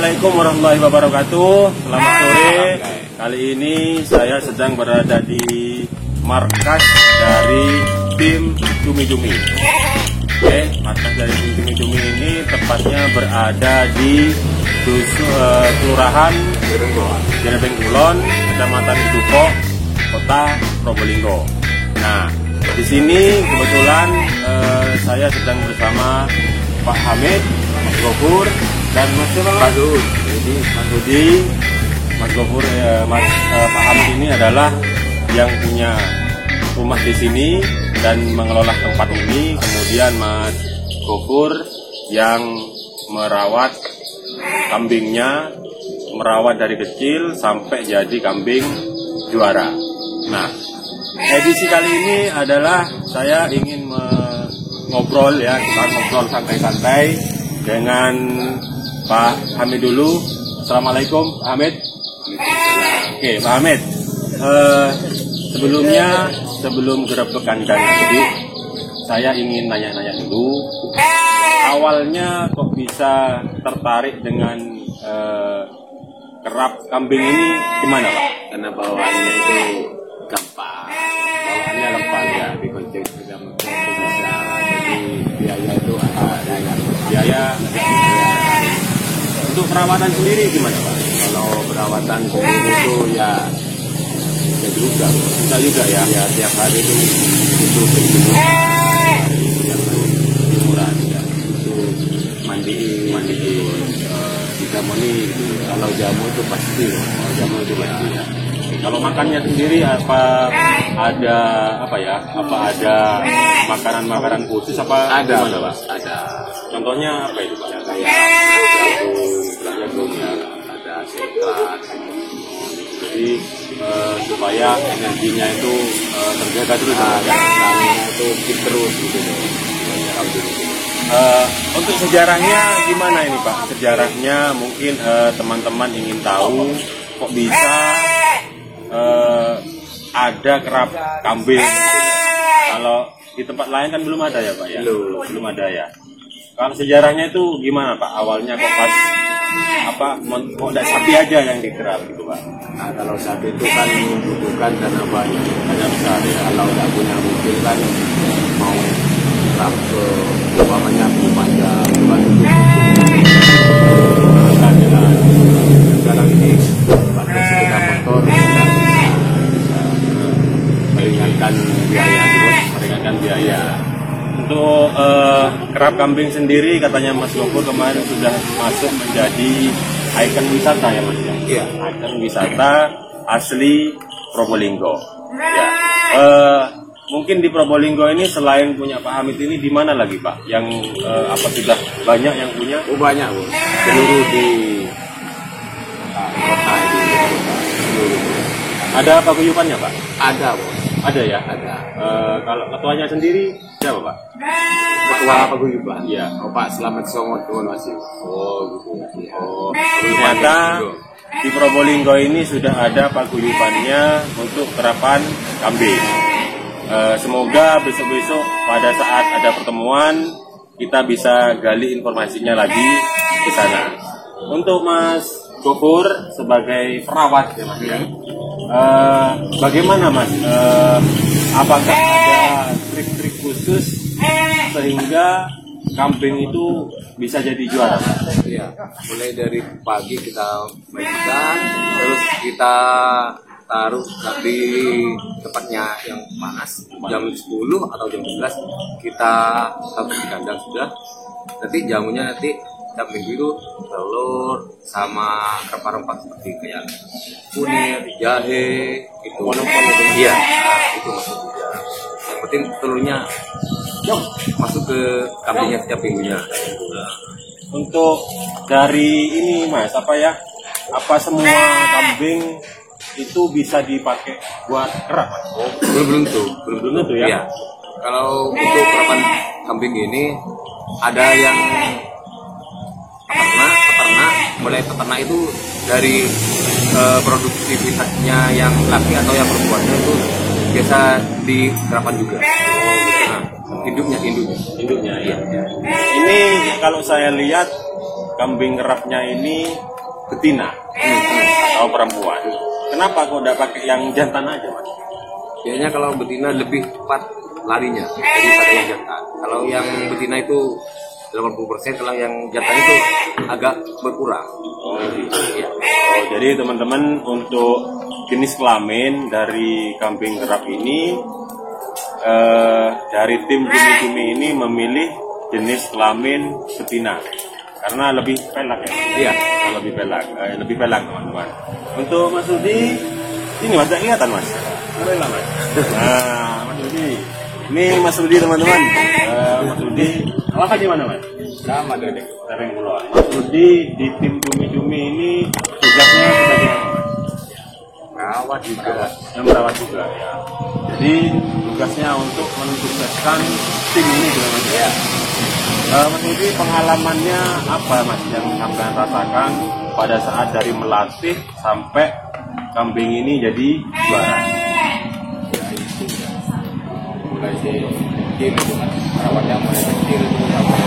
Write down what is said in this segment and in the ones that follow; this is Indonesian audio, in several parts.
Assalamualaikum warahmatullahi wabarakatuh. Selamat sore. Kali ini saya sedang berada di markas dari tim Cumi-Cumi. Oke, markas dari tim Cumi-Cumi ini tepatnya berada di Kelurahan Jenebeng Kulon, Kecamatan Dupo, Kota Probolinggo. Nah, di sini kebetulan saya sedang bersama Pak Hamid, Mas Gofur, dan Mas Badul. Jadi Mas Budi, Mas Gofur, Pak Hamid ini adalah yang punya rumah di sini dan mengelola tempat ini. Kemudian Mas Gofur yang merawat kambingnya, merawat dari kecil sampai jadi kambing juara. Nah, edisi kali ini adalah saya ingin ngobrol ya, kita ngobrol santai-santai dengan Pak Hamid dulu. Assalamualaikum Pak Hamid. Oke Pak Hamid, sebelum gerebekan dan sedih, saya ingin nanya-nanya dulu. Awalnya kok bisa tertarik dengan kerap kambing ini gimana Pak? Karena bawaannya itu gampang, bawaannya gampang ya, dikonceng sudah bisa. Jadi biaya itu ada yang biaya. Untuk perawatan sendiri gimana Pak? Kalau perawatan sendiri itu ya bisa juga ya. Ya tiap hari itu berjemur, jemuran ya, itu mandiin. Kalau jamu itu pasti, ya. Kalau makannya sendiri apa ada makanan khusus apa? Ada, gimana, Pak? ada. Contohnya apa itu Pak? Ya, kayak jagung ya, ada serat. Jadi supaya energinya itu terjaga terus. Kami itu keep terus gitu. Untuk sejarahnya gimana ini Pak? Sejarahnya mungkin teman-teman ingin tahu kok bisa ada kerap kambing gitu. Kalau di tempat lain kan belum ada ya Pak ya? Belum ada ya. Kalau sejarahnya itu gimana Pak? Awalnya kok pas kok ada sapi aja yang dikerap gitu Pak? Nah, kalau sapi itu kan membutuhkan dana banyak besar ya. Kalau nggak punya mobil kan mau kerap ke umpamanya panjang bukan itu. Sekarang ini pakai sepeda motor bisa meringankan biaya. Untuk kerap kambing sendiri katanya Mas Gofur kemarin sudah masuk menjadi ikon wisata ya Mas ya? Iya. Ikon wisata asli Probolinggo. Ya. Mungkin di Probolinggo ini selain punya Pak Hamid ini di mana lagi Pak? Yang apa sudah banyak yang punya? Oh banyak Bu. Seluruh di kota ini. Ada paguyubannya Pak? Ada Bu. Ada ya? Ada. Kalau ketuanya sendiri siapa Pak? Ketua paguyuban. Iya. Oh Pak Selamat Songo Tuan Wasif. Oh gitu ya. Oh, ternyata di Probolinggo ini sudah ada paguyubannya untuk kerapan kambing. Semoga besok-besok pada saat ada pertemuan kita bisa gali informasinya lagi ke sana. Untuk Mas Gofur sebagai perawat ya Mas ya. Bagaimana Mas? Apakah ada trik-trik khusus sehingga kambing itu bisa jadi juara? Iya, mulai dari pagi kita mandikan, terus kita taruh di tempatnya yang panas jam 10 atau jam 11 kita taruh di kandang sudah. Nanti jamunya nanti tiap minggu itu telur sama rempah-rempah seperti kayak kunir, jahe, itu. Iya, itu masuk juga. Yang penting telurnya masuk ke kambingnya setiap minggunya. Untuk dari ini Mas, apa semua kambing itu bisa dipakai buat kerap Mas? Oh, belum tentu ya. Iya. Kalau untuk kerapan kambing ini ada yang peternak itu dari produktivitasnya yang laki atau yang perempuannya itu biasa di kerapan juga. Nah, induknya Iya. Ini kalau saya lihat kambing kerapnya ini betina atau perempuan. Kenapa kok udah pakai yang jantan aja, Mas? Biasanya kalau betina lebih cepat larinya daripada yang jantan. Kalau yang betina itu 80%, kalau yang jantan itu agak berkurang. Oh, gitu. Ya. Oh, jadi teman-teman, untuk jenis kelamin dari kambing gerap ini, dari tim Cumi-Cumi ini memilih jenis kelamin betina karena lebih pelak ya. Iya, lebih pelak teman-teman. Untuk Mas Rudi, ini Mas, kelihatan Mas. Bolehlah Mas. Nah, Mas Rudi, ini Mas Rudi teman-teman. Mas Rudi, alamat di mana Mas? Sama dari Kulon. Mas Rudi di tim Cumi-Cumi ini tugasnya sebagai apa Mas? merawat juga. Merawat juga ya. Jadi tugasnya untuk mensukseskan tim ini juga Mas ya. Mas Rudi, pengalamannya apa Mas yang sampai rasakan pada saat dari melatih sampai kambing ini jadi juara? Ya itu ya. Mulai dari kecil itu kan, merawatnya mulai kecil itu sampai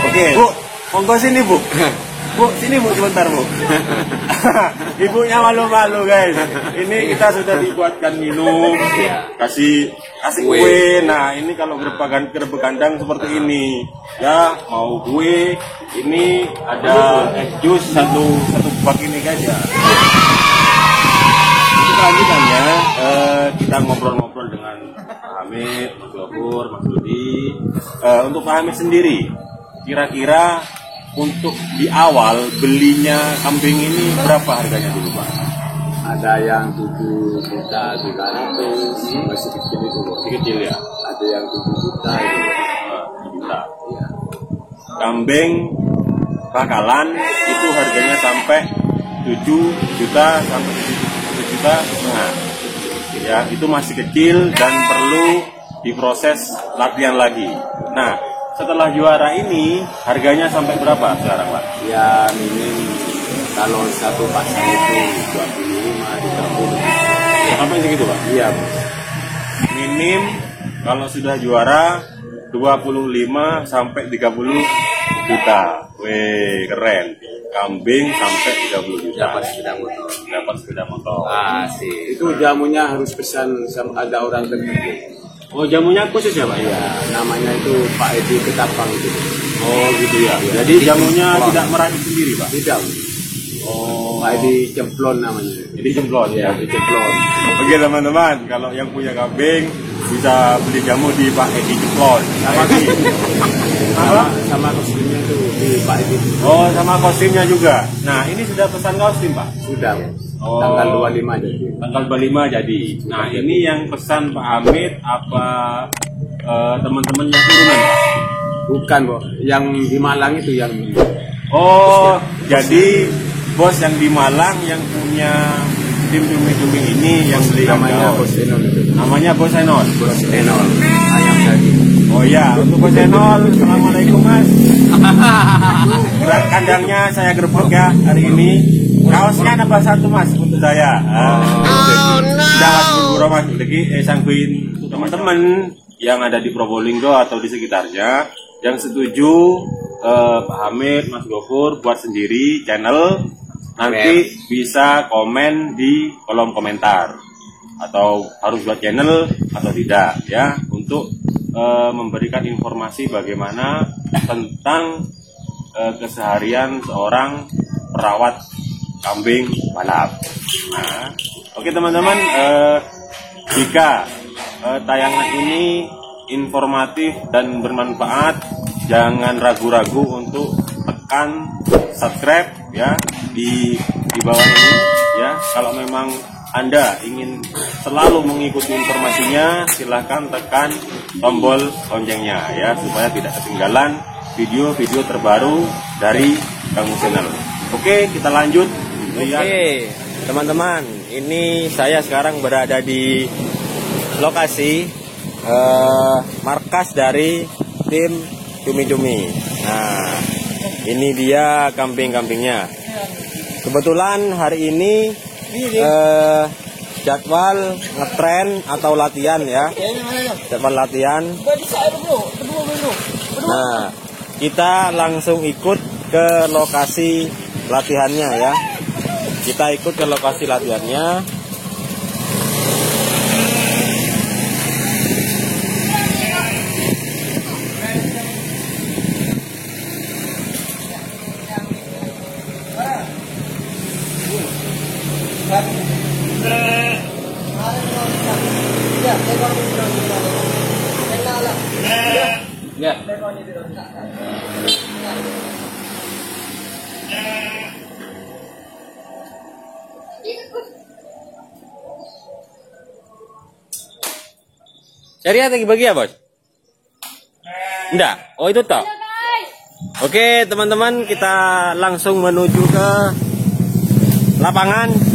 Oke, Bu, monggo sini Bu. Bu, sini Bu, sebentar Bu. Ibunya malu-malu guys. Ini kita sudah dibuatkan minum, kasih kue. Nah, ini kalau gerbe kandang seperti ini, ya mau kue. Ini ada jus satu bak ini guys ya. Untuk lanjutannya kita ngobrol-ngobrol dengan Pak Hamid, Mas Gofur, Mas Rudi. Untuk Pak Hamid sendiri, kira-kira untuk di awal belinya kambing ini berapa harganya dulu Pak? Ada yang 7 juta, 300, masih kecil itu. Masih kecil ya? Ada yang 7 juta itu. 7 juta. Ya. Kambing bakalan itu harganya sampai 7 juta sampai 7 juta setengah. Ya, itu masih kecil dan perlu diproses latihan lagi. Nah, setelah juara ini harganya sampai berapa sekarang Pak? Ya minim kalau satu pasang itu 25, 30. Sampai segitu Pak? Iya. Minim kalau sudah juara 25 sampai 30 juta. Weh, keren. Kambing sampai 30 juta. Dapat sepeda motor. Asik. Itu jamunya harus pesan sama ada orang tertentu. Oh, jamunya khusus ya Pak? Iya, namanya itu Pak Edi Ketapang gitu. Oh gitu ya. Jadi jamunya tidak meracik sendiri Pak? Tidak. Oh, Pak Edi Cemplon namanya. jadi cemplon ya. Edi Cemplon. Oke teman-teman, kalau yang punya kambing bisa beli jamu di Pak Edi Cemplon. Sama kostumnya itu di Pak Edi. Oh, sama kostumnya juga. Nah, ini sudah pesan kostum Pak? Sudah. Oh, Tanggal 25 jadi. Tanggal 25 jadi. Nah, ini yang pesan Pak Hamid apa teman-teman yang turunan Pak? Bukan, Bo. Yang di Malang itu yang. Oh, jadi bos yang di Malang yang punya tim Cumi-Cumi ini yang beli namanya Bos Enol itu. Namanya Bos Enol. Bos Enol. Ayam tadi. Oh ya, untuk Bos Enol, assalamualaikum Mas. Gerak kandangnya saya gerbek ya hari ini. Kaosnya nambah 1 Mas untuk saya. Oh no. Sudah Mas Buru Mas lagi sangguin teman-teman yang ada di Probolinggo atau di sekitarnya yang setuju Pak Hamid, Mas Gofur buat sendiri channel, nanti bisa komen di kolom komentar atau harus buat channel atau tidak ya, untuk memberikan informasi bagaimana tentang keseharian seorang perawat kambing balap. Nah, oke teman-teman, jika tayangan ini informatif dan bermanfaat, jangan ragu-ragu untuk tekan subscribe ya di bawah ini ya. Kalau memang Anda ingin selalu mengikuti informasinya, silahkan tekan tombol loncengnya ya, supaya tidak ketinggalan video-video terbaru dari Kang Channel. Oke, kita lanjut. Oke, teman-teman, ini saya sekarang berada di lokasi markas dari tim Cumi-Cumi. Nah, ini dia kambing-kambingnya. Kebetulan hari ini jadwal ngetren atau latihan ya. Jadwal latihan. Nah, kita langsung ikut ke lokasi latihannya ya. Kita ikut ke lokasi latihannya. Ya. Cari lagi bagi ya, Bos? Enggak. Oh, itu toh. Oke, teman-teman, kita langsung menuju ke lapangan.